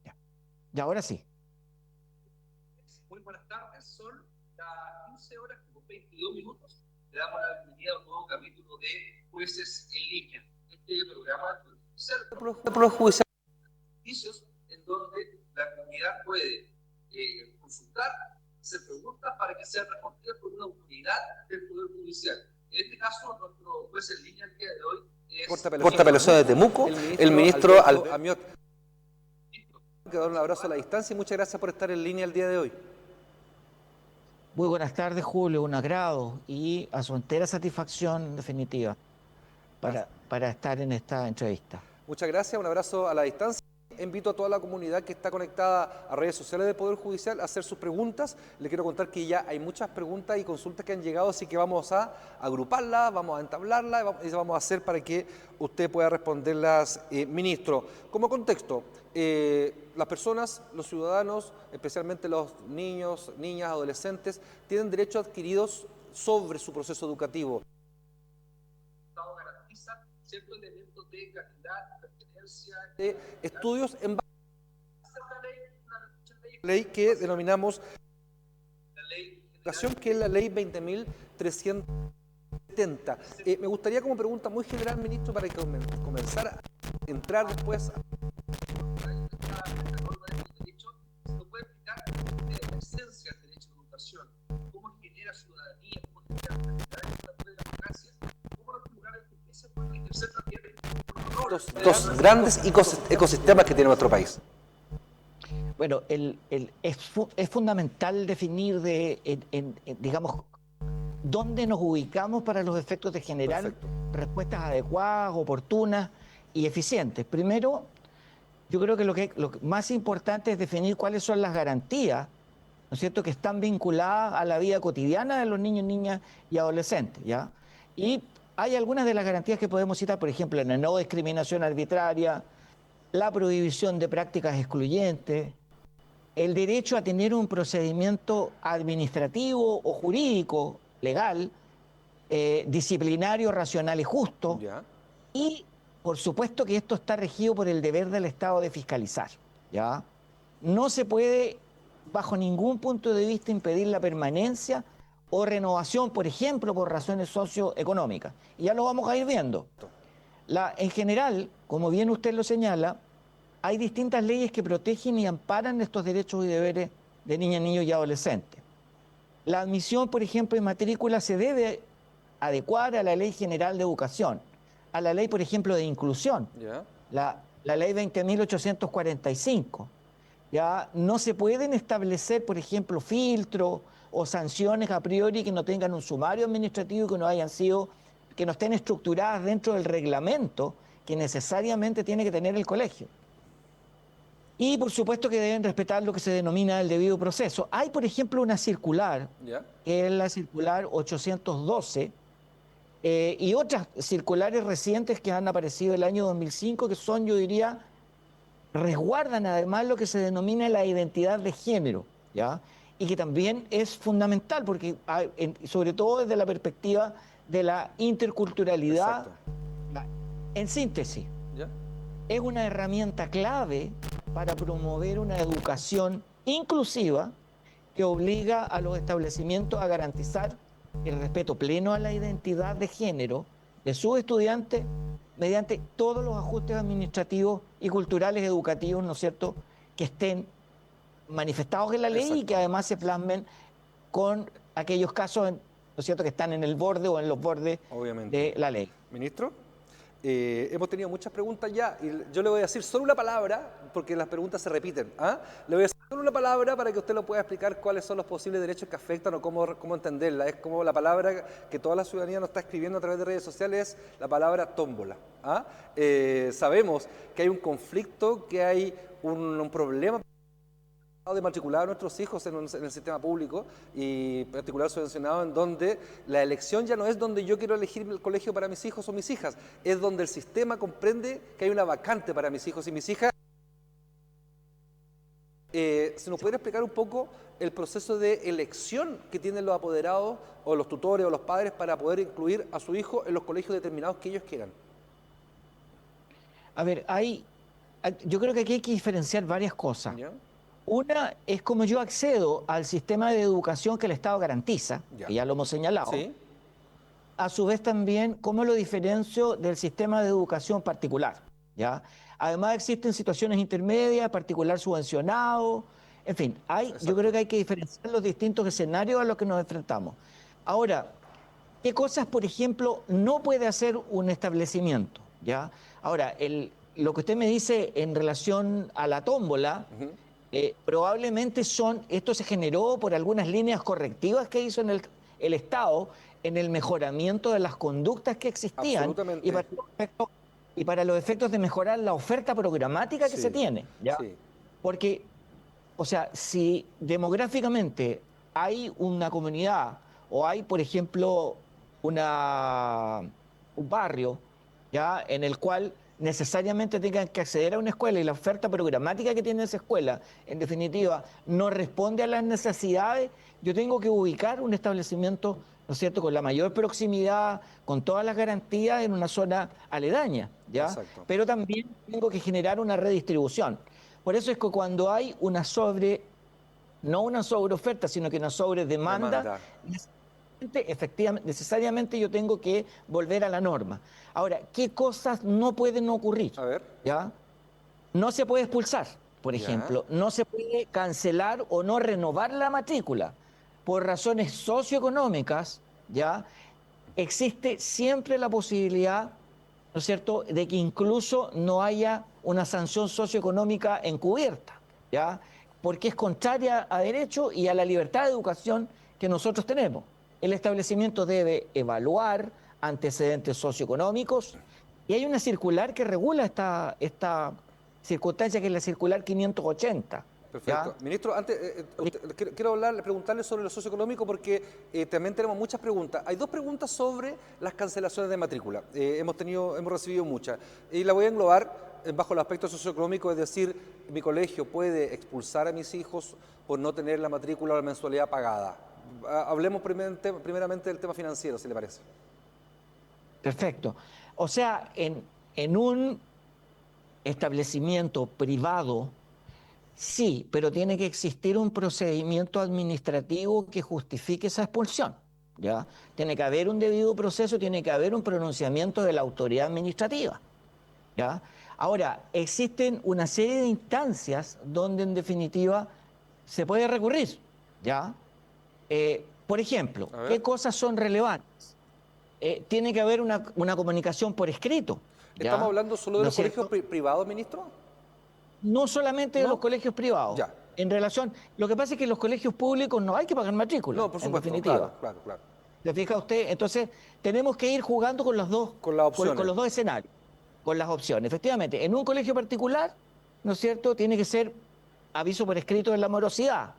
Ya. Y ahora sí. Muy buenas tardes, son las 15 horas con 22 minutos. Le damos la bienvenida a un nuevo capítulo de Jueces en Línea. Este programa es servicios en donde la comunidad puede consultar, hacer preguntas para que sean respondidas por una autoridad del Poder Judicial. En este caso, nuestro juez en línea el día de hoy es Corte Apelación de Temuco, el ministro Amiot. Que da un abrazo a la distancia y muchas gracias por estar en línea el día de hoy. Muy buenas tardes, Julio, un agrado y a su entera satisfacción, en definitiva, para estar en esta entrevista. Muchas gracias, un abrazo a la distancia. Invito a toda la comunidad que está conectada a redes sociales del Poder Judicial a hacer sus preguntas. Le quiero contar que ya hay muchas preguntas y consultas que han llegado, así que vamos a agruparlas, vamos a entablarlas y vamos a hacer para que usted pueda responderlas, ministro. Como contexto, las personas, los ciudadanos, especialmente los niños, niñas, adolescentes, tienen derechos adquiridos sobre su proceso educativo. El Estado garantiza ciertos elementos de calidad, pertenencia, de estudios en base a la ley que denominamos la ley educación, que es la ley 20.370. Me gustaría como pregunta muy general, ministro, para que comenzara a entrar después la norma de los derechos, se nos puede explicar la esencia del derecho a la educación, cómo genera ciudadanía, cómo genera calidad de democracia, cómo los tribunales de justicia pueden ejercer también los dos grandes ecosistemas que tiene nuestro país. Bueno, es fundamental definir digamos, dónde nos ubicamos para los efectos de generar respuestas adecuadas, oportunas y eficientes. Primero, yo creo que lo más importante es definir cuáles son las garantías, ¿no es cierto?, que están vinculadas a la vida cotidiana de los niños, niñas y adolescentes, ¿ya? Y hay algunas de las garantías que podemos citar, por ejemplo, la no discriminación arbitraria, la prohibición de prácticas excluyentes, el derecho a tener un procedimiento administrativo o jurídico, legal, disciplinario, racional y justo, ¿Ya? Y por supuesto que esto está regido por el deber del Estado de fiscalizar, ¿ya? No se puede, bajo ningún punto de vista, impedir la permanencia o renovación, por ejemplo, por razones socioeconómicas. Y ya lo vamos a ir viendo. En general, como bien usted lo señala, hay distintas leyes que protegen y amparan estos derechos y deberes de niñas, niños y adolescentes. La admisión, por ejemplo, en matrícula se debe adecuar a la Ley General de Educación, a la ley, por ejemplo, de inclusión, ¿Ya? la ley 20.845. Ya no se pueden establecer, por ejemplo, filtros o sanciones a priori que no tengan un sumario administrativo y que no estén estructuradas dentro del reglamento que necesariamente tiene que tener el colegio. Y por supuesto que deben respetar lo que se denomina el debido proceso. Hay, por ejemplo, una circular, ¿Ya? que es la circular 812, y otras circulares recientes que han aparecido el año 2005, que son, yo diría, resguardan además lo que se denomina la identidad de género, ¿ya? Y que también es fundamental, porque sobre todo desde la perspectiva de la interculturalidad. Exacto. En síntesis, ¿Ya? es una herramienta clave para promover una educación inclusiva que obliga a los establecimientos a garantizar el respeto pleno a la identidad de género de sus estudiantes mediante todos los ajustes administrativos y culturales educativos, ¿no es cierto?, que estén manifestados en la ley. Exacto. Y que además se plasmen con aquellos casos, ¿no es cierto?, que están en el borde o en los bordes Obviamente. de la ley. Ministro, hemos tenido muchas preguntas ya y yo le voy a decir solo una palabra porque las preguntas se repiten. Le voy a decir solo una palabra para que usted lo pueda explicar cuáles son los posibles derechos que afectan o cómo entenderla. Es como la palabra que toda la ciudadanía nos está escribiendo a través de redes sociales, la palabra tómbola. Sabemos que hay un conflicto, que hay un problema de matricular a nuestros hijos en el sistema público y particular subvencionado, en donde la elección ya no es donde yo quiero elegir el colegio para mis hijos o mis hijas, es donde el sistema comprende que hay una vacante para mis hijos y mis hijas. ¿Se nos puede explicar un poco el proceso de elección que tienen los apoderados o los tutores o los padres para poder incluir a su hijo en los colegios determinados que ellos quieran? A ver, hay yo creo que aquí hay que diferenciar varias cosas. ¿Ya? Una es como yo accedo al sistema de educación que el Estado garantiza, Ya. que ya lo hemos señalado. Sí. A su vez también cómo lo diferencio del sistema de educación particular, ¿ya? Además existen situaciones intermedias, particular subvencionado, en fin, yo creo Exacto. que hay que diferenciar los distintos escenarios a los que nos enfrentamos. Ahora, ¿qué cosas, por ejemplo, no puede hacer un establecimiento? ¿Ya? Ahora, lo que usted me dice en relación a la tómbola, Ujú. probablemente esto se generó por algunas líneas correctivas que hizo el Estado en el mejoramiento de las conductas que existían Absolutamente. y para los efectos de mejorar la oferta programática que se Sí. tiene, ¿ya? Sí. Porque, o sea, si demográficamente hay una comunidad o hay, por ejemplo, un barrio, ¿ya? En el cual necesariamente tengan que acceder a una escuela y la oferta programática que tiene esa escuela, en definitiva, no responde a las necesidades, yo tengo que ubicar un establecimiento, ¿no es cierto?, con la mayor proximidad, con todas las garantías en una zona aledaña, ¿ya? Exacto. Pero también tengo que generar una redistribución. Por eso es que cuando hay no una sobreoferta, sino que una sobredemanda, Demanda. efectivamente, necesariamente yo tengo que volver a la norma. Ahora, ¿qué cosas no pueden ocurrir? A ver. ¿Ya? No se puede expulsar, por Ya. ejemplo, no se puede cancelar o no renovar la matrícula por razones socioeconómicas, ¿ya? Existe siempre la posibilidad, ¿no es cierto?, de que incluso no haya una sanción socioeconómica encubierta, ¿ya? Porque es contraria a derecho y a la libertad de educación que nosotros tenemos. El establecimiento debe evaluar antecedentes socioeconómicos y hay una circular que regula esta circunstancia, que es la circular 580. Perfecto. ¿Ya? Ministro, antes quiero preguntarle sobre lo socioeconómico porque también tenemos muchas preguntas. Hay dos preguntas sobre las cancelaciones de matrícula. Hemos recibido muchas. Y la voy a englobar bajo el aspecto socioeconómico, es decir, mi colegio puede expulsar a mis hijos por no tener la matrícula o la mensualidad pagada. Hablemos primeramente del tema financiero, si le parece. Perfecto. O sea, en un establecimiento privado, sí, pero tiene que existir un procedimiento administrativo que justifique esa expulsión, ¿ya? Tiene que haber un debido proceso, tiene que haber un pronunciamiento de la autoridad administrativa, ¿ya? Ahora, existen una serie de instancias donde en definitiva se puede recurrir, ¿ya? Por ejemplo, A ver. ¿qué cosas son relevantes? Tiene que haber una comunicación por escrito, ¿Estamos ¿ya? hablando solo de ¿No los es colegios cierto? privados, ministro? No solamente de los ¿No? colegios privados. Ya. Lo que pasa es que en los colegios públicos no hay que pagar matrícula, No, por en supuesto, claro, definitiva. claro, claro. ¿Se fija usted? Entonces, tenemos que ir jugando con Con las con opciones. los dos escenarios, con las opciones. Efectivamente, en un colegio particular, ¿no es cierto?, tiene que ser aviso por escrito de la morosidad.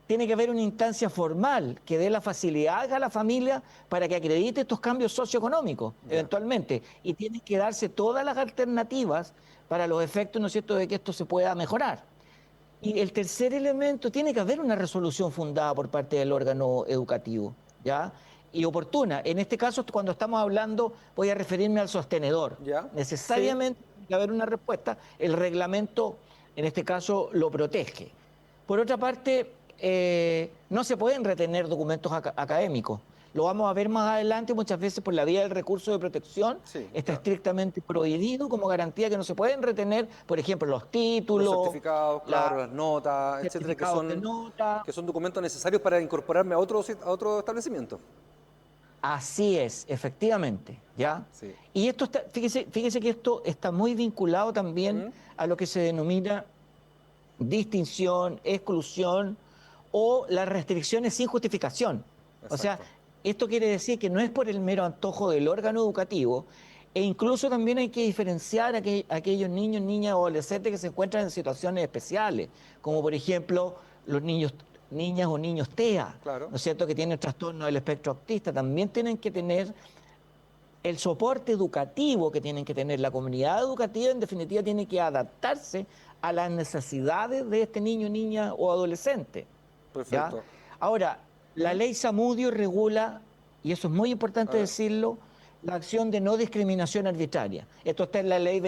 Tiene que haber una instancia formal que dé la facilidad a la familia para que acredite estos cambios socioeconómicos, Ya. eventualmente. Y tienen que darse todas las alternativas para los efectos, ¿no es cierto?, de que esto se pueda mejorar. Y el tercer elemento, tiene que haber una resolución fundada por parte del órgano educativo, ¿ya? Y oportuna. En este caso, cuando estamos hablando, voy a referirme al sostenedor. ¿Ya? Sí. Necesariamente tiene que haber una respuesta. El reglamento, en este caso, lo protege. Por otra parte, no se pueden retener documentos académicos. Lo vamos a ver más adelante, muchas veces por la vía del recurso de protección, Sí, está ya. estrictamente prohibido como garantía que no se pueden retener, por ejemplo, los títulos, Los certificados, claro, las notas, etcétera, certificados de nota. que son documentos necesarios para incorporarme a otro establecimiento. Así es, efectivamente, ¿ya? Sí. Y esto está, fíjese que esto está muy vinculado también ¿Mm? a lo que se denomina distinción, exclusión o las restricciones sin justificación. O sea, Exacto. esto quiere decir que no es por el mero antojo del órgano educativo, e incluso también hay que diferenciar a aquellos niños, niñas o adolescentes que se encuentran en situaciones especiales, como por ejemplo los niñas o niños TEA, Claro. ¿no es cierto?, que tienen trastorno del espectro autista, también tienen que tener el soporte educativo que tienen que tener. La comunidad educativa, en definitiva, tiene que adaptarse a las necesidades de este niño, niña o adolescente, ¿ya? Perfecto. Ahora, la ley Zamudio regula, y eso es muy A importante ver. decirlo, la acción de no discriminación arbitraria. Esto está en la ley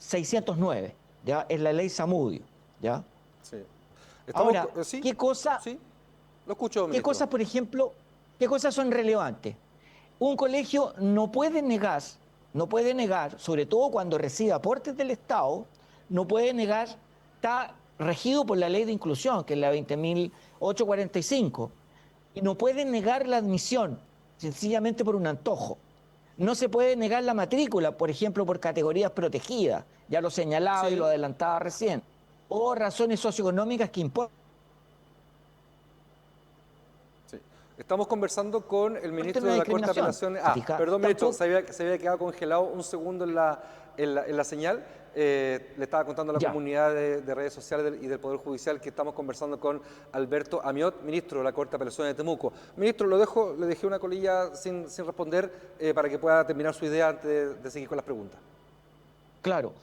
609, ¿ya? Es la ley Zamudio, ¿ya? Sí. Ahora, ¿sí? ¿qué cosa, Sí, lo escucho, qué ministro. cosas, por ejemplo, qué cosas son relevantes? Un colegio no puede negar, sobre todo cuando recibe aportes del Estado, no puede negar, está regido por la ley de inclusión, que es la 20.845, y no puede negar la admisión, sencillamente por un antojo. No se puede negar la matrícula, por ejemplo, por categorías protegidas, ya lo señalaba y Sí, lo adelantaba recién, o razones socioeconómicas que importan sí. Estamos conversando con el ministro una de la Corte de discriminación. Apelaciones. Perdón, ministro, Tampoco, se había quedado congelado un segundo en la señal. Le estaba contando a la ya. comunidad de redes sociales y del Poder Judicial que estamos conversando con Alberto Amiot, ministro de la Corte de Apelaciones de Temuco. Ministro, le dejé una colilla sin responder para que pueda terminar su idea antes de seguir con las preguntas. Claro.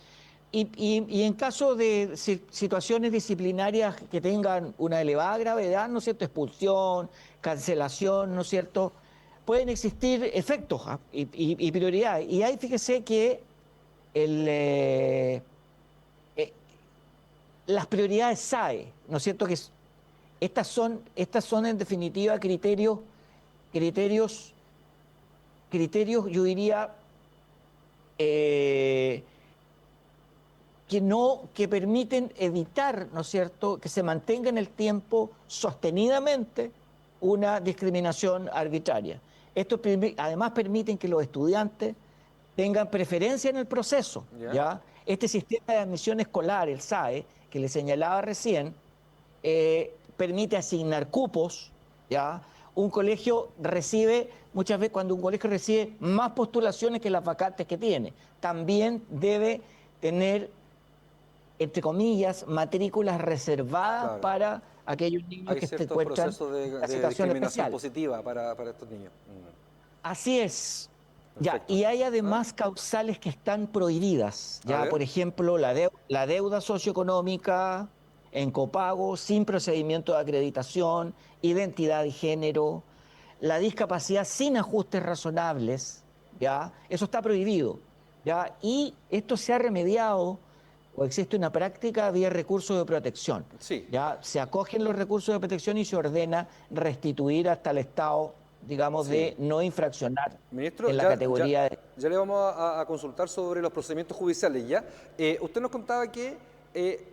Y en caso de situaciones disciplinarias que tengan una elevada gravedad, ¿no es cierto? Expulsión, cancelación, ¿no es cierto? Pueden existir efectos y prioridades. Y ahí fíjese que el, eh, las prioridades SAE, ¿no es cierto? Estas son en definitiva criterios, yo diría, eh, que permiten evitar, ¿no es cierto?, que se mantenga en el tiempo sostenidamente una discriminación arbitraria. Esto además permiten que los estudiantes tengan preferencia en el proceso, ¿Ya? ¿ya? Este sistema de admisión escolar, el SAE, que le señalaba recién, permite asignar cupos, ¿ya? Un colegio recibe, muchas veces cuando un colegio recibe más postulaciones que las vacantes que tiene, también debe tener, entre comillas, matrículas reservadas Claro. para aquellos niños Hay que se ciertos encuentran procesos en una de situación discriminación especial. positiva para estos niños. Así es. Ya, Perfecto. y hay ¿Ah? además causales que están prohibidas. A Ya, ver. por ejemplo, la deuda socioeconómica en copago, sin procedimiento de acreditación, identidad y género, la discapacidad sin ajustes razonables, ya, eso está prohibido. Ya, y esto se ha remediado o existe una práctica vía recursos de protección. Sí. Ya, se acogen los recursos de protección y se ordena restituir hasta el estado, digamos, Sí. de no infraccionar Ministro, en la categoría de... ya le vamos a consultar sobre los procedimientos judiciales, ¿ya? Usted nos contaba que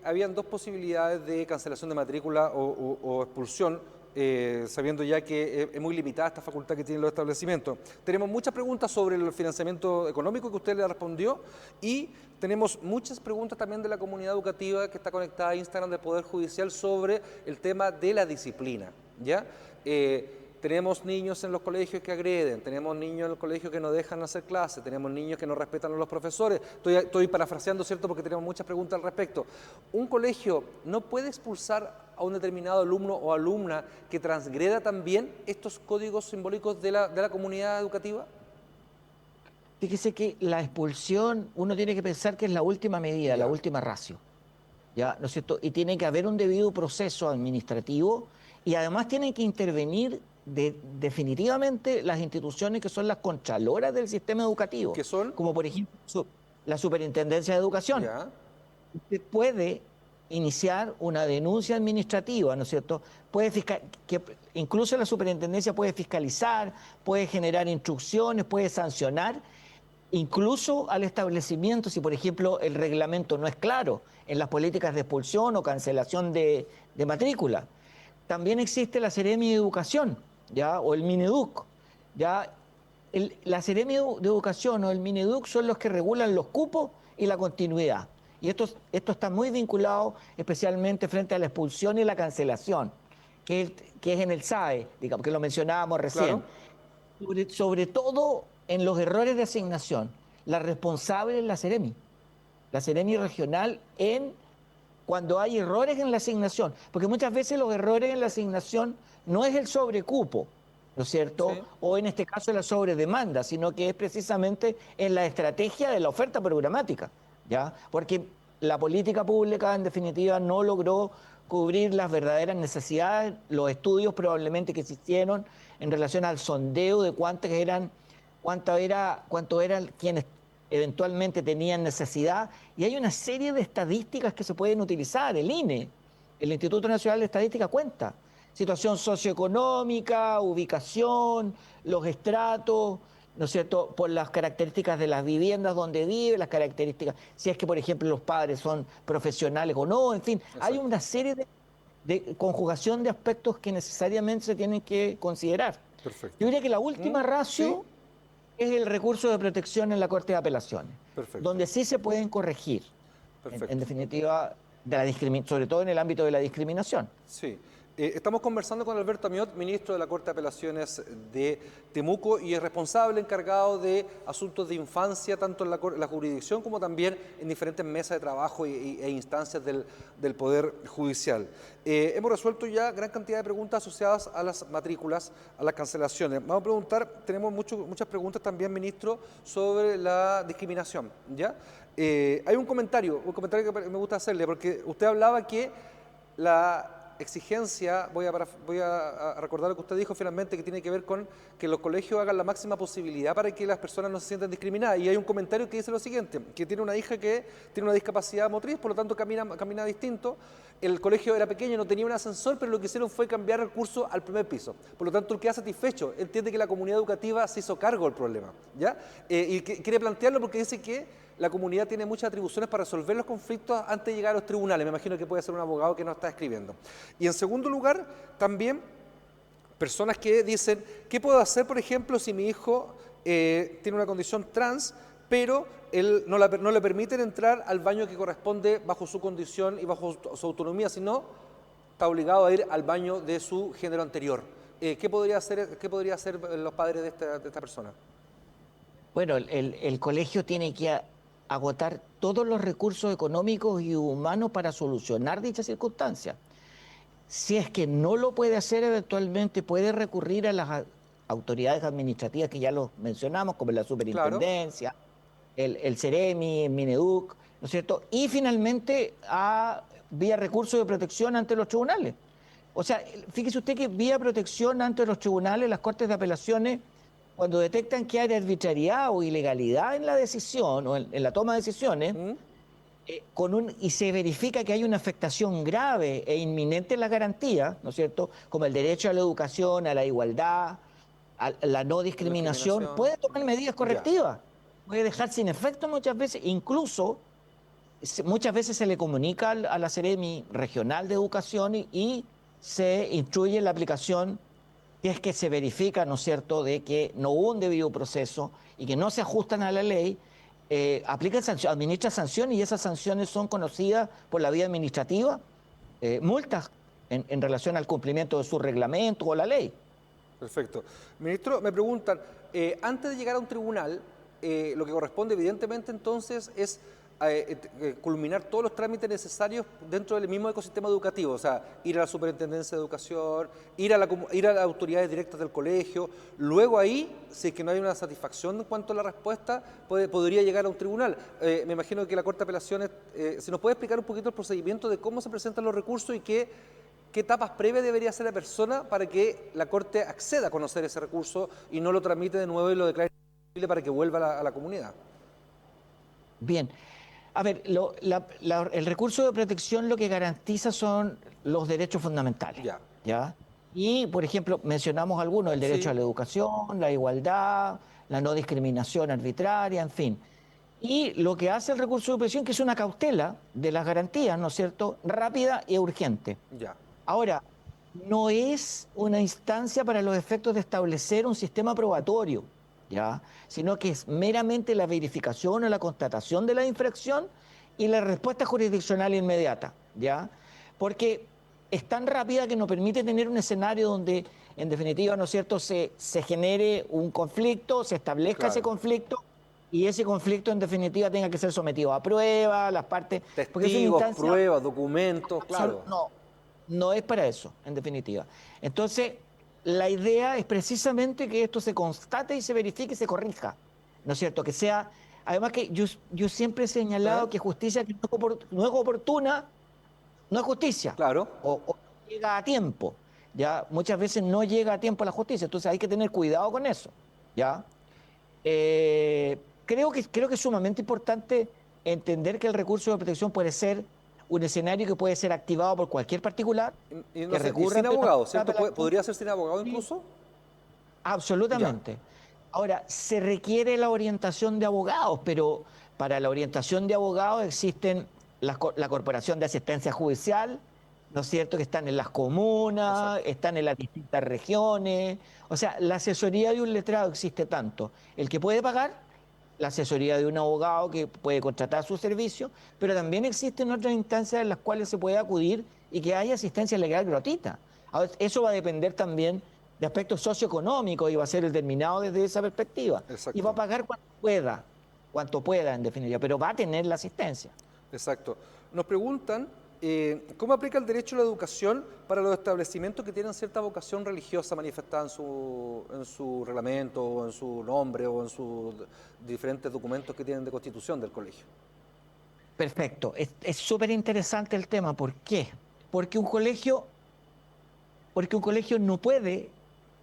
habían dos posibilidades de cancelación de matrícula o expulsión, sabiendo ya que es muy limitada esta facultad que tienen los establecimientos. Tenemos muchas preguntas sobre el financiamiento económico que usted le respondió y tenemos muchas preguntas también de la comunidad educativa que está conectada a Instagram del Poder Judicial sobre el tema de la disciplina, ¿ya? Tenemos niños en los colegios que agreden, tenemos niños en los colegios que no dejan hacer clases, tenemos niños que no respetan a los profesores. Estoy parafraseando, ¿cierto?, porque tenemos muchas preguntas al respecto. ¿Un colegio no puede expulsar a un determinado alumno o alumna que transgreda también estos códigos simbólicos de la comunidad educativa? Fíjese que la expulsión, uno tiene que pensar que es la última medida, la Ya. última ratio, ¿ya? ¿No es cierto? Y tiene que haber un debido proceso administrativo y además tienen que intervenir definitivamente las instituciones que son las contraloras del sistema educativo, ¿Qué son? como por ejemplo la Superintendencia de Educación. Ya. Usted puede iniciar una denuncia administrativa, ¿no es cierto? Incluso la superintendencia puede fiscalizar, puede generar instrucciones, puede sancionar, incluso al establecimiento, si por ejemplo el reglamento no es claro en las políticas de expulsión o cancelación de matrícula. También existe la Seremi de Educación, ¿ya? O el Mineduc, ¿ya? La Seremi de Educación o el Mineduc son los que regulan los cupos y la continuidad. Y esto está muy vinculado especialmente frente a la expulsión y la cancelación, que es en el SAE, digamos, que lo mencionábamos Claro. recién. Sobre todo en los errores de asignación. La responsable es la Seremi regional cuando hay errores en la asignación, porque muchas veces los errores en la asignación no es el sobrecupo, ¿no es cierto? Sí. O en este caso la sobredemanda, sino que es precisamente en la estrategia de la oferta programática, ¿ya? Porque la política pública en definitiva no logró cubrir las verdaderas necesidades, los estudios probablemente que se hicieron en relación al sondeo de cuánto eran quienes eventualmente tenían necesidad, y hay una serie de estadísticas que se pueden utilizar. El INE, el Instituto Nacional de Estadística, cuenta situación socioeconómica, ubicación, los estratos, ¿no es cierto?, por las características de las viviendas donde vive, las características, si es que, por ejemplo, los padres son profesionales o no, en fin, hay Exacto. una serie de conjugación de aspectos que necesariamente se tienen que considerar. Yo Perfecto. diría que la última ¿Sí? ratio es el recurso de protección en la Corte de Apelaciones, Perfecto. donde sí se pueden corregir, en Perfecto. definitiva, sobre todo en el ámbito de la discriminación. Sí. Estamos conversando con Alberto Amiot, ministro de la Corte de Apelaciones de Temuco y es responsable encargado de asuntos de infancia, tanto en la jurisdicción como también en diferentes mesas de trabajo e instancias del Poder Judicial. Hemos resuelto ya gran cantidad de preguntas asociadas a las matrículas, a las cancelaciones. Vamos a preguntar, tenemos muchas preguntas también, ministro, sobre la discriminación, ¿ya? Hay un comentario que me gusta hacerle, porque usted hablaba que la exigencia, voy a recordar lo que usted dijo finalmente, que tiene que ver con que los colegios hagan la máxima posibilidad para que las personas no se sientan discriminadas. Y hay un comentario que dice lo siguiente, que tiene una hija que tiene una discapacidad motriz, por lo tanto camina distinto. El colegio era pequeño, no tenía un ascensor, pero lo que hicieron fue cambiar el curso al primer piso. Por lo tanto, él queda satisfecho, entiende que la comunidad educativa se hizo cargo del problema, ¿ya? Y quiere plantearlo porque dice que la comunidad tiene muchas atribuciones para resolver los conflictos antes de llegar a los tribunales. Me imagino que puede ser un abogado que no está escribiendo. Y en segundo lugar, también personas que dicen, ¿qué puedo hacer, por ejemplo, si mi hijo tiene una condición trans, pero él no le permiten entrar al baño que corresponde bajo su condición y bajo su autonomía, sino está obligado a ir al baño de su género anterior? ¿Qué podría hacer los padres de esta persona? Bueno, el colegio tiene que agotar todos los recursos económicos y humanos para solucionar dicha circunstancia. Si es que no lo puede hacer, eventualmente puede recurrir a las autoridades administrativas que ya los mencionamos, como la Claro. superintendencia, el Ceremi, el Mineduc, ¿no es cierto? Y finalmente vía recursos de protección ante los tribunales. O sea, fíjese usted que vía protección ante los tribunales, las cortes de apelaciones, cuando detectan que hay arbitrariedad o ilegalidad en la decisión o en la toma de decisiones, ¿Mm? y se verifica que hay una afectación grave e inminente en las garantías, ¿no es cierto?, como el derecho a la educación, a la igualdad, a la no No discriminación, discriminación. puede tomar medidas Ya. correctivas, puede dejar sin efecto muchas veces, incluso muchas veces se le comunica a la Seremi Regional de Educación y se instruye la aplicación si es que se verifica, ¿no es cierto?, de que no hubo un debido proceso y que no se ajustan a la ley, administra sanciones y esas sanciones son conocidas por la vía administrativa, multas en relación al cumplimiento de su reglamento o la ley. Perfecto. Ministro, me preguntan, antes de llegar a un tribunal, lo que corresponde evidentemente entonces es culminar todos los trámites necesarios dentro del mismo ecosistema educativo, o sea, ir a la superintendencia de educación, ir a las autoridades directas del colegio, luego ahí, si es que no hay una satisfacción en cuanto a la respuesta, podría llegar a un tribunal. Me imagino que la Corte de Apelaciones, ¿se nos puede explicar un poquito el procedimiento de cómo se presentan los recursos y qué etapas previas debería hacer la persona para que la Corte acceda a conocer ese recurso y no lo tramite de nuevo y lo declare imposible para que vuelva a la comunidad? Bien. A ver, el recurso de protección lo que garantiza son los derechos fundamentales, Ya. ¿ya? Y, por ejemplo, mencionamos algunos, el derecho Sí. a la educación, la igualdad, la no discriminación arbitraria, en fin. Y lo que hace el recurso de protección, que es una cautela de las garantías, ¿no es cierto?, rápida y urgente. Ya. Ahora, no es una instancia para los efectos de establecer un sistema probatorio, ¿ya?, sino que es meramente la verificación o la constatación de la infracción y la respuesta jurisdiccional inmediata, ¿ya? Porque es tan rápida que nos permite tener un escenario donde, en definitiva, ¿no es cierto?, se genere un conflicto, se establezca ese Claro. conflicto y ese conflicto, en definitiva, tenga que ser sometido a prueba, las partes, porque es una Testigos, instancia pruebas, documentos, claro. no es para eso, en definitiva. Entonces, la idea es precisamente que esto se constate y se verifique y se corrija, ¿no es cierto? Que sea, además que yo siempre he señalado que justicia que no es oportuna, no es justicia, Claro. o no llega a tiempo, ¿ya? Muchas veces no llega a tiempo la justicia, entonces hay que tener cuidado con eso, ¿ya? creo que es sumamente importante entender que el recurso de protección puede ser un escenario que puede ser activado por cualquier particular que recurra sin ante una abogado, ¿cierto? apelación. ¿Podría ser sin abogado Sí, incluso? absolutamente. Ahora, se requiere la orientación de abogados, pero para la orientación de abogados existen la Corporación de Asistencia Judicial, ¿no es cierto?, que están en las comunas, Exacto. están en las distintas regiones. O sea, la asesoría de un letrado existe tanto el que puede pagar, la asesoría de un abogado que puede contratar su servicio, pero también existen otras instancias en las cuales se puede acudir y que haya asistencia legal gratuita. Ahora, eso va a depender también de aspectos socioeconómicos y va a ser determinado desde esa perspectiva. Y va a Exacto. pagar cuanto pueda en definitiva, pero va a tener la asistencia. Exacto. Nos preguntan cómo aplica el derecho a la educación para los establecimientos que tienen cierta vocación religiosa manifestada en su reglamento, o en su nombre, o en sus diferentes documentos que tienen de constitución del colegio. Perfecto. Es súper interesante el tema. ¿Por qué? Porque un colegio, porque un colegio no puede,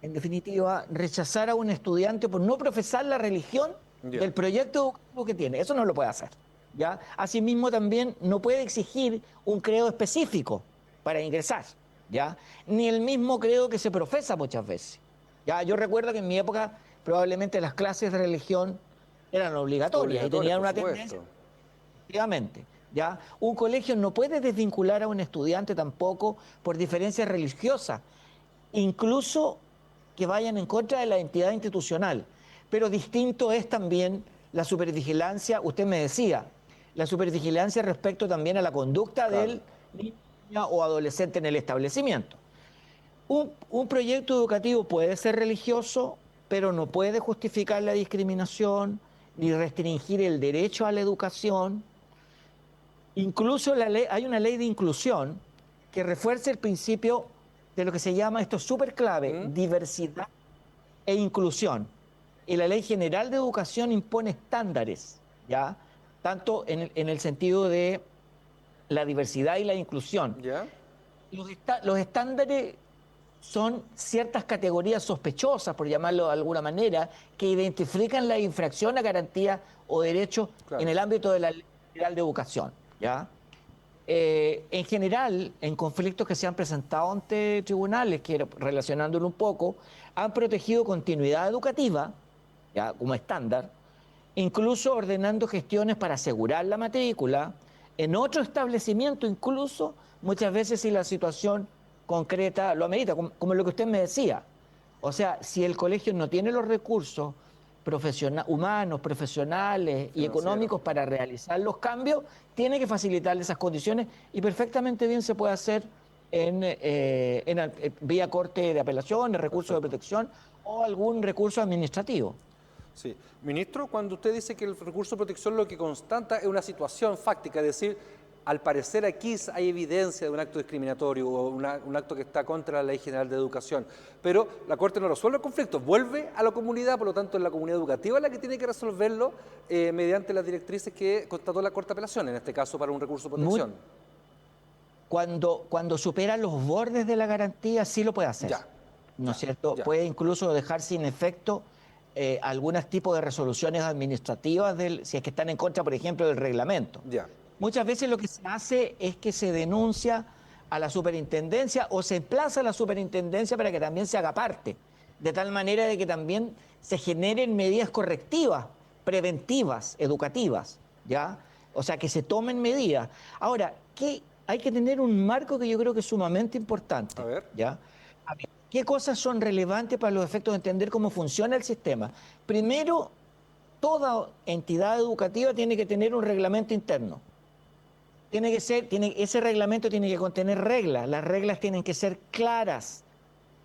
en definitiva, rechazar a un estudiante por no profesar la religión Ya. del proyecto educativo que tiene. Eso no lo puede hacer. ¿Ya? Asimismo, también no puede exigir un credo específico para ingresar. ¿Ya? Ni el mismo credo que se profesa muchas veces. ¿Ya? Yo recuerdo que en mi época probablemente las clases de religión eran obligatorias y Obligatorias, tenían por una tendencia. supuesto. Efectivamente, ¿ya? Un colegio no puede desvincular a un estudiante tampoco por diferencias religiosas, incluso que vayan en contra de la entidad institucional. Pero distinto es también la supervigilancia, usted me decía, la supervigilancia respecto también a la conducta Claro. del niño o adolescente en el establecimiento. Un proyecto educativo puede ser religioso, pero no puede justificar la discriminación ni restringir el derecho a la educación. Incluso hay una ley de inclusión que refuerza el principio de lo que se llama, esto es súper clave, ¿Mm? diversidad e inclusión. Y la Ley General de Educación impone estándares, ¿ya? Tanto en el sentido de la diversidad y la inclusión. ¿Ya? Los estándares son ciertas categorías sospechosas, por llamarlo de alguna manera, que identifican la infracción a garantía o derechos en Claro. el ámbito de la Ley General de Educación, ¿ya? En general, en conflictos que se han presentado ante tribunales, que relacionándolo un poco, han protegido continuidad educativa, ya como estándar, incluso ordenando gestiones para asegurar la matrícula, en otro establecimiento incluso, muchas veces si la situación concreta lo amerita, como lo que usted me decía. O sea, si el colegio no tiene los recursos humanos, profesionales y Financiero. económicos para realizar los cambios, tiene que facilitarle esas condiciones y perfectamente bien se puede hacer vía corte de apelación, de recurso de Perfecto. protección o algún recurso administrativo. Sí. Ministro, cuando usted dice que el recurso de protección lo que constata es una situación fáctica, es decir, al parecer aquí hay evidencia de un acto discriminatorio o un acto que está contra la Ley General de Educación, pero la Corte no resuelve el conflicto, vuelve a la comunidad, por lo tanto es la comunidad educativa la que tiene que resolverlo mediante las directrices que constató la Corte de Apelación, en este caso para un recurso de Muy, protección. cuando supera los bordes de la garantía, sí lo puede hacer, Ya, ¿no es ya, cierto? ya. Puede incluso dejar sin efecto algunos tipos de resoluciones administrativas, si es que están en contra, por ejemplo, del reglamento. Ya. Muchas veces lo que se hace es que se denuncia a la superintendencia o se emplaza a la superintendencia para que también se haga parte, de tal manera de que también se generen medidas correctivas, preventivas, educativas, ¿ya? O sea, que se tomen medidas. Ahora, hay que tener un marco que yo creo que es sumamente importante, A ver. ¿ya? A ver, ¿qué cosas son relevantes para los efectos de entender cómo funciona el sistema? Primero, toda entidad educativa tiene que tener un reglamento interno. Ese reglamento tiene que contener reglas, las reglas tienen que ser claras,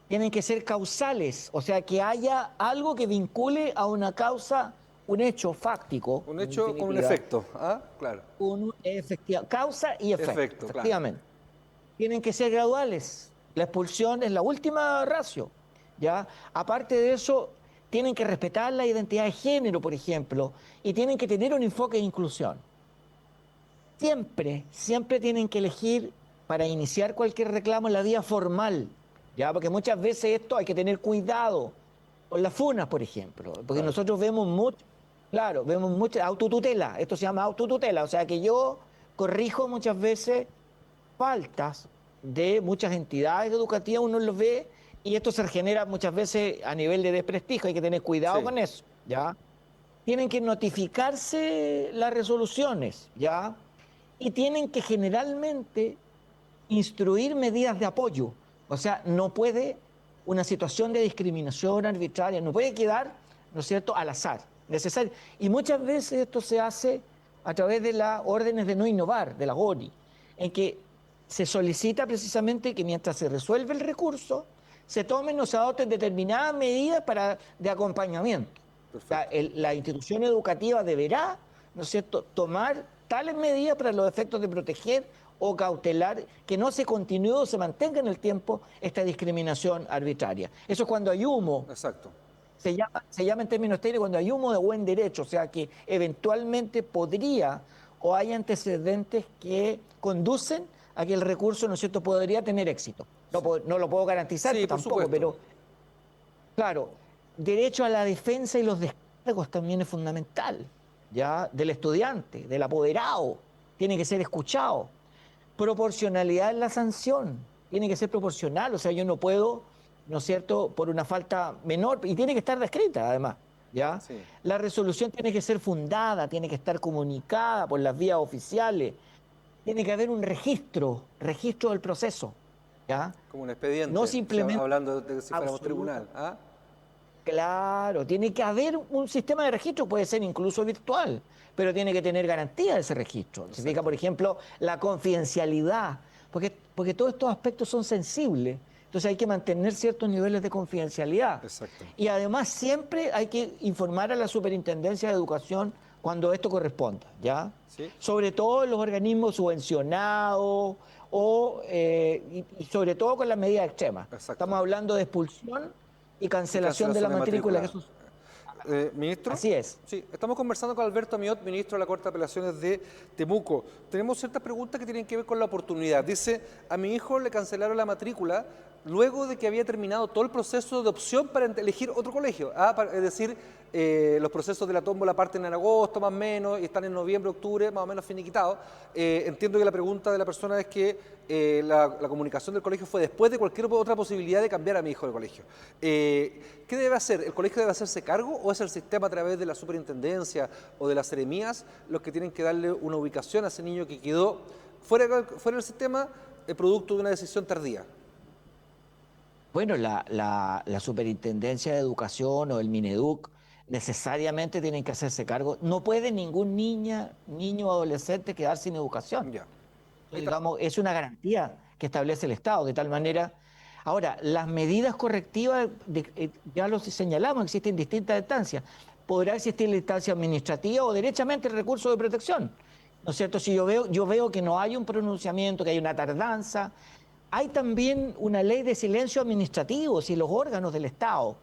tienen que ser causales, o sea, que haya algo que vincule a una causa, un hecho fáctico, Un en hecho con un definitiva, efecto, ¿ah? Claro. causa y efecto, Efecto, claro. efectivamente. Tienen que ser graduales, la expulsión es la última ratio, ¿ya? Aparte de eso, tienen que respetar la identidad de género, por ejemplo, y tienen que tener un enfoque de inclusión. Siempre tienen que elegir para iniciar cualquier reclamo la vía formal, ¿ya? Porque muchas veces esto hay que tener cuidado con las funas, por ejemplo, porque Claro. nosotros vemos mucho Claro, vemos mucha autotutela, esto se llama autotutela, o sea que yo corrijo muchas veces faltas de muchas entidades educativas, uno los ve y esto se genera muchas veces a nivel de desprestigio, hay que tener cuidado Sí, con eso, ¿ya? Tienen que notificarse las resoluciones, ¿ya? Y tienen que generalmente instruir medidas de apoyo, o sea, no puede una situación de discriminación arbitraria, no puede quedar, ¿no es cierto?, al azar, necesario. Y muchas veces esto se hace a través de las órdenes de no innovar, de las ORI, en que se solicita precisamente que mientras se resuelve el recurso, se tomen o se adopten determinadas medidas de acompañamiento. perfecto. La institución educativa deberá, ¿no es cierto?, tomar tales medidas para los efectos de proteger o cautelar que no se continúe o se mantenga en el tiempo esta discriminación arbitraria. Eso es cuando hay humo, Exacto. se llama en términos técnicos cuando hay humo de buen derecho, o sea que eventualmente podría o hay antecedentes que conducen a que el recurso, ¿no es cierto?, podría tener éxito. No, no lo puedo garantizar Sí, por tampoco, supuesto. pero claro, derecho a la defensa y los descargos también es fundamental, ¿ya? Del estudiante, del apoderado, tiene que ser escuchado. Proporcionalidad en la sanción, tiene que ser proporcional, o sea, yo no puedo, ¿no es cierto?, por una falta menor, y tiene que estar descrita además, ¿ya? Sí. La resolución tiene que ser fundada, tiene que estar comunicada por las vías oficiales, tiene que haber un registro del proceso, ¿ya? Como un No expediente, si simplemente hablando de si fuéramos absoluta. tribunal. ¿Ah? Claro, tiene que haber un sistema de registro, puede ser incluso virtual, pero tiene que tener garantía de ese registro. Se fija, Exacto. por ejemplo, la confidencialidad, porque todos estos aspectos son sensibles, entonces hay que mantener ciertos niveles de confidencialidad. Exacto. Y además siempre hay que informar a la Superintendencia de Educación cuando esto corresponda, ¿ya? ¿Sí? Sobre todo en los organismos subvencionados y sobre todo con las medidas extremas. Exacto. Estamos hablando de expulsión y Y cancelación de la cancelación de matrícula. matrícula. Ministro, Así es. sí, estamos conversando con Alberto Amiot, ministro de la Corte de Apelaciones de Temuco. Tenemos ciertas preguntas que tienen que ver con la oportunidad. Dice, a mi hijo le cancelaron la matrícula luego de que había terminado todo el proceso de opción para elegir otro colegio. Es decir, los procesos de la tómbola parten en agosto, más o menos, y están en noviembre, octubre, más o menos finiquitados. Entiendo que la pregunta de la persona es que la comunicación del colegio fue después de cualquier otra posibilidad de cambiar a mi hijo de colegio. ¿Qué debe hacer? ¿El colegio debe hacerse cargo o es el sistema a través de la superintendencia o de las seremías los que tienen que darle una ubicación a ese niño que quedó fuera del sistema producto de una decisión tardía? Bueno, la Superintendencia de Educación o el Mineduc necesariamente tienen que hacerse cargo. No puede ningún niño o adolescente quedar sin educación. Ya, ahí está. Digamos, es una garantía que establece el Estado, de tal manera. Ahora, las medidas correctivas, ya lo señalamos, existen distintas instancias. Podrá existir la instancia administrativa o derechamente el recurso de protección. ¿No es cierto? Si yo veo que no hay un pronunciamiento, que hay una tardanza, hay también una ley de silencio administrativo si los órganos del Estado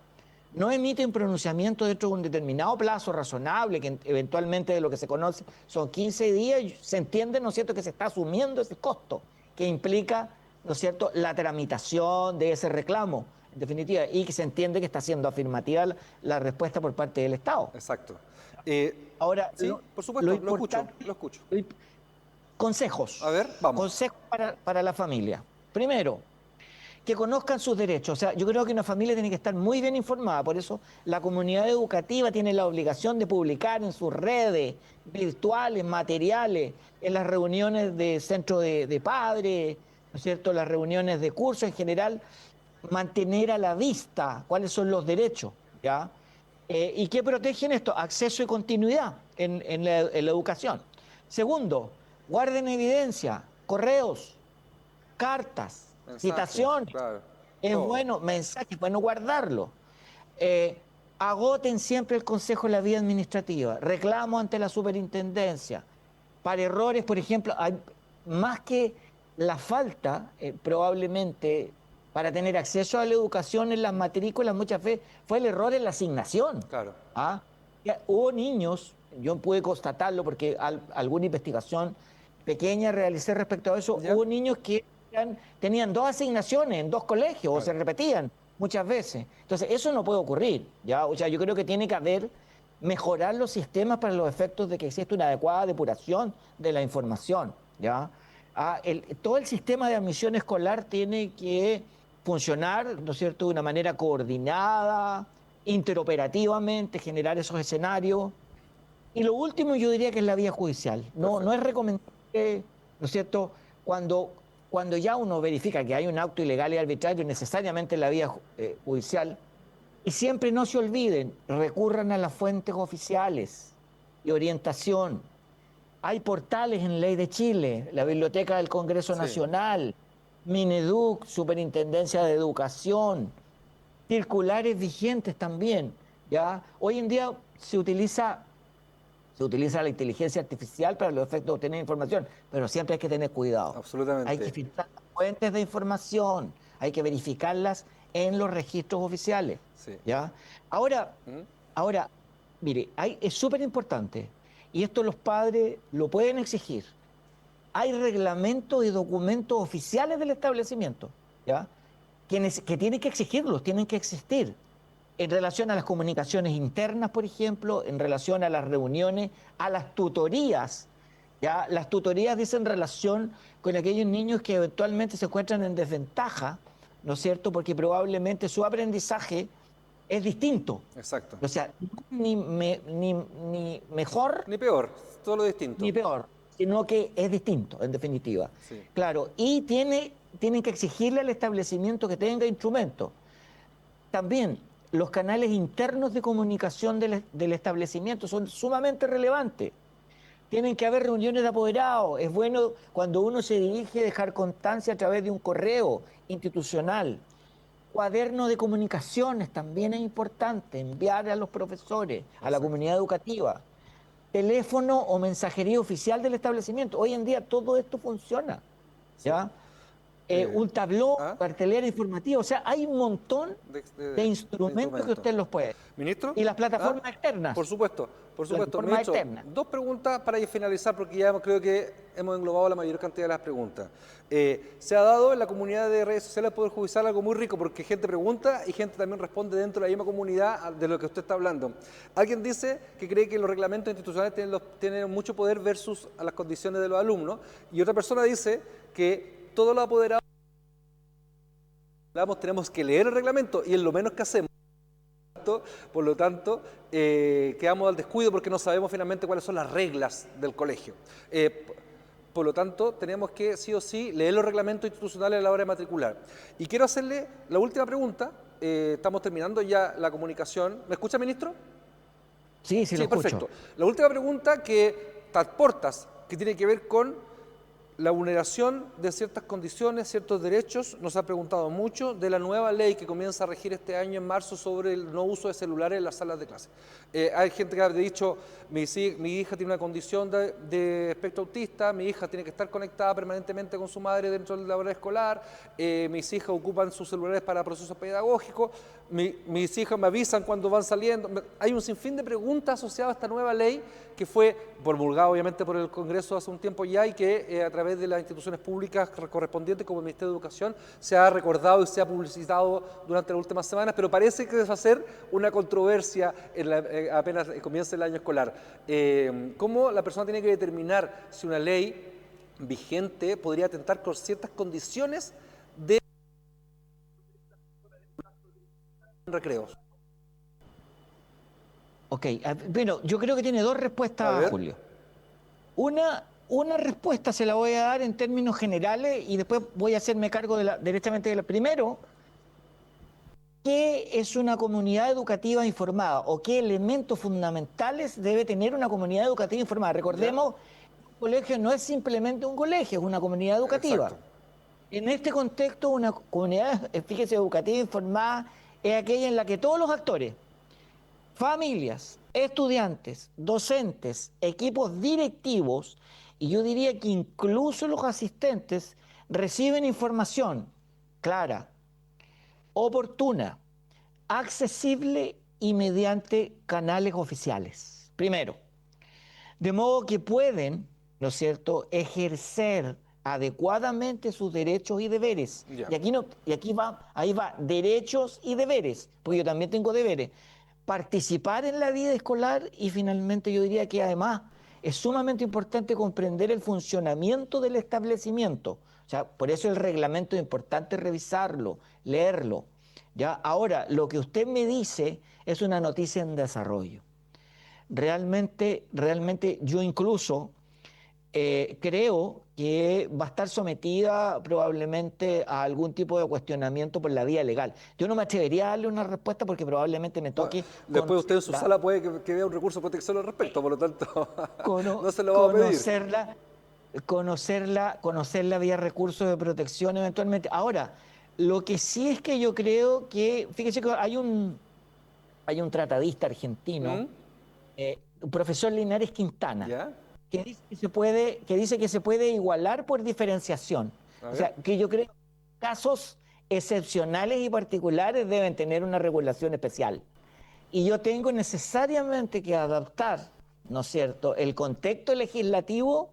no emiten pronunciamiento dentro de un determinado plazo razonable, que eventualmente de lo que se conoce son 15 días, se entiende, ¿no es cierto?, que se está asumiendo ese costo que implica, ¿no es cierto?, la tramitación de ese reclamo, en definitiva, y que se entiende que está siendo afirmativa la respuesta por parte del Estado. Exacto. Ahora, Sí, por supuesto, lo escucho, importante, lo escucho. consejos. A ver, vamos. Consejos para la familia. Primero, que conozcan sus derechos. O sea, yo creo que una familia tiene que estar muy bien informada, por eso la comunidad educativa tiene la obligación de publicar en sus redes virtuales, materiales, en las reuniones de centro de padres, ¿no es cierto?, las reuniones de curso en general, mantener a la vista cuáles son los derechos, ¿ya? ¿Y qué protegen esto? Acceso y continuidad en la educación. Segundo, guarden evidencia, correos, cartas, Mensajes, citaciones. claro. Es Todo. bueno, mensajes, es bueno guardarlo. Agoten siempre el Consejo de la Vía Administrativa, reclamo ante la superintendencia. Para errores, por ejemplo, más que la falta, probablemente, para tener acceso a la educación en las matrículas, muchas veces fue el error en la asignación. Claro. ¿Ah? Hubo niños, yo pude constatarlo porque alguna investigación pequeña realicé respecto a eso, ¿Ya? hubo niños que tenían 2 asignaciones en 2 colegios o se Claro. repetían muchas veces. Entonces, eso no puede ocurrir, ¿ya? O sea, yo creo que tiene que haber mejorar los sistemas para los efectos de que existe una adecuada depuración de la información, ¿ya? Todo el sistema de admisión escolar tiene que funcionar, ¿no es cierto?, de una manera coordinada, interoperativamente, generar esos escenarios. Y lo último yo diría que es la vía judicial. No es recomendable, ¿no es cierto?, cuando ya uno verifica que hay un acto ilegal y arbitrario, necesariamente la vía judicial. Y siempre no se olviden, recurran a las fuentes oficiales y orientación. Hay portales en Ley de Chile, la Biblioteca del Congreso Nacional, Mineduc, Superintendencia de Educación, circulares vigentes también, ¿ya? Hoy en día se utiliza la inteligencia artificial para los efectos de obtener información, pero siempre hay que tener cuidado. Absolutamente. Hay que filtrar fuentes de información, hay que verificarlas en los registros oficiales. ¿Ya? Ahora, mire, es súper importante, y esto los padres lo pueden exigir. Hay reglamentos y documentos oficiales del establecimiento, ¿ya? Que tienen que exigirlos, tienen que existir. En relación a las comunicaciones internas, por ejemplo, en relación a las reuniones, a las tutorías. ¿Ya? Las tutorías dicen relación con aquellos niños que eventualmente se encuentran en desventaja, ¿no es cierto? Porque probablemente su aprendizaje es distinto. Exacto. O sea, ni mejor... Ni peor, todo lo distinto. Ni peor, sino que es distinto, en definitiva. Sí. Claro, y tienen que exigirle al establecimiento que tenga instrumentos. También los canales internos de comunicación del establecimiento son sumamente relevantes. Tienen que haber reuniones de apoderados. Es bueno cuando uno se dirige dejar constancia a través de un correo institucional. Cuaderno de comunicaciones también es importante, enviar a los profesores, a la comunidad educativa. Teléfono o mensajería oficial del establecimiento. Hoy en día todo esto funciona, ¿ya? Un tabló, cartelera informativa, o sea, hay un montón de instrumentos que usted los puede. ¿Ministro? Y las plataformas externas. Por supuesto. Ministro, dos preguntas para finalizar, porque ya creo que hemos englobado la mayor cantidad de las preguntas. Se ha dado en la comunidad de redes sociales del Poder Judicial algo muy rico, porque gente pregunta y gente también responde dentro de la misma comunidad de lo que usted está hablando. Alguien dice que cree que los reglamentos institucionales tienen mucho poder versus a las condiciones de los alumnos, y otra persona dice que todos los apoderados tenemos que leer el reglamento, y es lo menos que hacemos. Por lo tanto, quedamos al descuido porque no sabemos finalmente cuáles son las reglas del colegio. Por lo tanto, tenemos que sí o sí leer los reglamentos institucionales a la hora de matricular. Y quiero hacerle la última pregunta. Estamos terminando ya la comunicación. ¿Me escucha, ministro? Sí, lo escucho. Perfecto. La última pregunta que transportas, que tiene que ver con la vulneración de ciertas condiciones, ciertos derechos. Nos ha preguntado mucho de la nueva ley que comienza a regir este año en marzo sobre el no uso de celulares en las salas de clase. Hay gente que ha dicho, mi hija tiene una condición de espectro autista, mi hija tiene que estar conectada permanentemente con su madre dentro de la hora escolar, mis hijas ocupan sus celulares para procesos pedagógicos, mis hijas me avisan cuando van saliendo. Hay un sinfín de preguntas asociadas a esta nueva ley que fue promulgada obviamente por el Congreso hace un tiempo ya, y que a través de las instituciones públicas correspondientes como el Ministerio de Educación se ha recordado y se ha publicitado durante las últimas semanas, pero parece que va a ser una controversia apenas comience el año escolar. ¿Cómo la persona tiene que determinar si una ley vigente podría atentar con ciertas condiciones de recreos? Ok, bueno, yo creo que tiene dos respuestas, Julio. Una respuesta se la voy a dar en términos generales y después voy a hacerme cargo directamente de la. Primero, ¿qué es una comunidad educativa informada o qué elementos fundamentales debe tener una comunidad educativa informada? Recordemos, un colegio no es simplemente un colegio, es una comunidad educativa. Exacto. En este contexto, una comunidad, fíjese, educativa informada es aquella en la que todos los actores, familias, estudiantes, docentes, equipos directivos, y yo diría que incluso los asistentes, reciben información clara, oportuna, accesible y mediante canales oficiales. Primero, de modo que pueden, ¿no es cierto?, ejercer adecuadamente sus derechos y deberes. Ya. Ahí va, derechos y deberes, porque yo también tengo deberes. participar en la vida escolar y finalmente yo diría que además es sumamente importante comprender el funcionamiento del establecimiento. O sea, por eso el reglamento es importante revisarlo, leerlo. ¿Ya? Ahora, lo que usted me dice es una noticia en desarrollo. Realmente yo incluso creo que va a estar sometida probablemente a algún tipo de cuestionamiento por la vía legal. Yo no me atrevería a darle una respuesta porque probablemente me Bueno, toque después usted en su sala puede que vea un recurso de protección al respecto, por lo tanto, no se lo va a pedir. conocerla vía recursos de protección eventualmente. Ahora, lo que sí es que yo creo que, fíjese que hay un tratadista argentino, ¿Mm? un profesor Linares Quintana, ¿Ya? que dice que se puede igualar por diferenciación. A O ver. sea, que yo creo que casos excepcionales y particulares deben tener una regulación especial. Y yo tengo necesariamente que adaptar, ¿no es cierto?, el contexto legislativo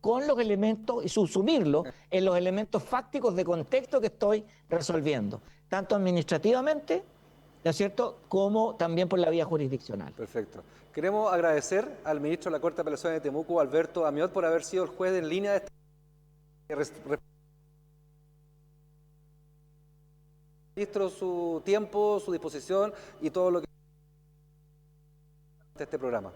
con los elementos y subsumirlo en los elementos fácticos de contexto que estoy resolviendo, tanto administrativamente, ¿no es cierto?, como también por la vía jurisdiccional. Perfecto. Queremos agradecer al ministro de la Corte de Apelaciones de Temuco, Alberto Amiot, por haber sido el juez en línea de ministro, su tiempo, su disposición y todo lo que este programa.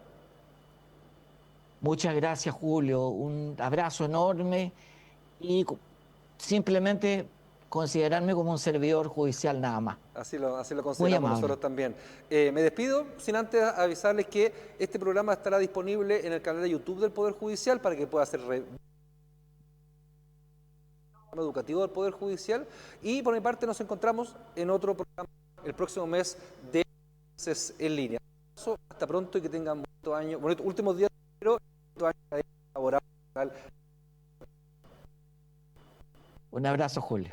Muchas gracias, Julio. Un abrazo enorme y simplemente considerarme como un servidor judicial nada más. Así lo Muy consideramos amable. nosotros también. Me despido sin antes avisarles que este programa estará disponible en el canal de YouTube del Poder Judicial para que pueda ser educativo del Poder Judicial. Y por mi parte nos encontramos en otro programa el próximo mes de Jueces en Línea. Hasta pronto y que tengan bonito año, bonitos últimos días, pero bonito año laboral. Un abrazo, Julio.